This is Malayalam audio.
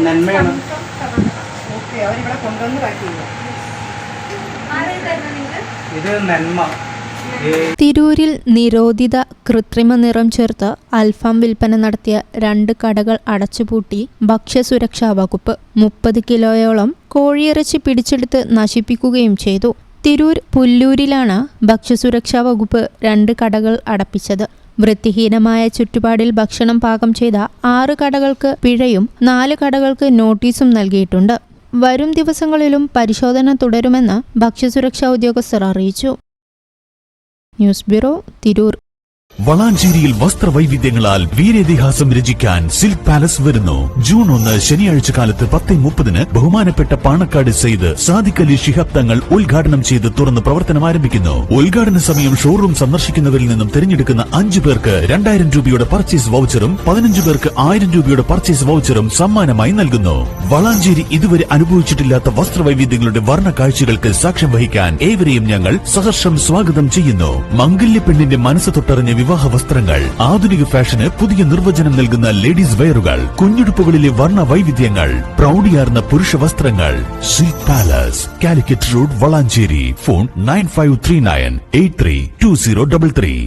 നന്മയാണ്. ഓക്കെ, അവരിവിടെ കൊണ്ടുവന്ന് പാക്ക് ചെയ്യുക. ഇത് നന്മ. തിരൂരിൽ നിരോധിത കൃത്രിമ നിറം ചേർത്ത് അൽഫാം വിൽപ്പന നടത്തിയ 2 കടകൾ അടച്ചുപൂട്ടി ഭക്ഷ്യസുരക്ഷാ വകുപ്പ്. 30 കിലോയോളം കോഴിയിറച്ചി പിടിച്ചെടുത്ത് നശിപ്പിക്കുകയും ചെയ്തു. തിരൂർ പുല്ലൂരിലാണ് ഭക്ഷ്യസുരക്ഷാ വകുപ്പ് 2 കടകൾ അടപ്പിച്ചത്. വൃത്തിഹീനമായ ചുറ്റുപാടിൽ ഭക്ഷണം പാകം ചെയ്ത 6 കടകൾക്ക് പിഴയും 4 കടകൾക്ക് നോട്ടീസും നൽകിയിട്ടുണ്ട്. വരും ദിവസങ്ങളിലും പരിശോധന തുടരുമെന്ന് ഭക്ഷ്യസുരക്ഷാ ഉദ്യോഗസ്ഥർ അറിയിച്ചു. News bureau, Tirur. വളാഞ്ചേരിയിൽ വസ്ത്രവൈവിധ്യങ്ങളാൽ വീരേതിഹാസം രചിക്കാൻ സിൽക്ക് പാലസ് വരുന്നു. ജൂൺ 1 ശനിയാഴ്ച കാലത്ത് 10:30 ബഹുമാനപ്പെട്ട പാണക്കാട് സെയ്ദ് സാദിഖ് അലി ശിഹാബ് തങ്ങൾ ഉദ്ഘാടനം ചെയ്ത് തുറന്ന് പ്രവർത്തനം ആരംഭിക്കുന്നു. ഉദ്ഘാടന സമയം ഷോറൂം സന്ദർശിക്കുന്നവരിൽ നിന്നും തിരഞ്ഞെടുക്കുന്ന 5 പേർക്ക് 2000 രൂപയുടെ പർച്ചേസ് വൗച്ചറും 15 പേർക്ക് 1000 രൂപയുടെ പർച്ചേസ് വൗച്ചറും സമ്മാനമായി നൽകുന്നു. വളാഞ്ചേരി ഇതുവരെ അനുഭവിച്ചിട്ടില്ലാത്ത വസ്ത്രവൈവിധ്യങ്ങളുടെ വർണ്ണ കാഴ്ചകൾക്ക് സാക്ഷ്യം വഹിക്കാൻ ഏവരെയും ഞങ്ങൾ സഹർഷം സ്വാഗതം ചെയ്യുന്നു. മംഗല്യ പെണ്ണിന്റെ മനസ്സ് തൊട്ടറിഞ്ഞ വിവാഹ വസ്ത്രങ്ങൾ, ആധുനിക ഫാഷന് പുതിയ നിർവചനം നൽകുന്ന ലേഡീസ് വെയറുകൾ, കുഞ്ഞുടുപ്പുകളിലെ വർണ്ണ വൈവിധ്യങ്ങൾ, പ്രൗഢിയാർന്ന പുരുഷ വസ്ത്രങ്ങൾ. Silk palace, Calicut road, Valanchery. Phone 9539832033.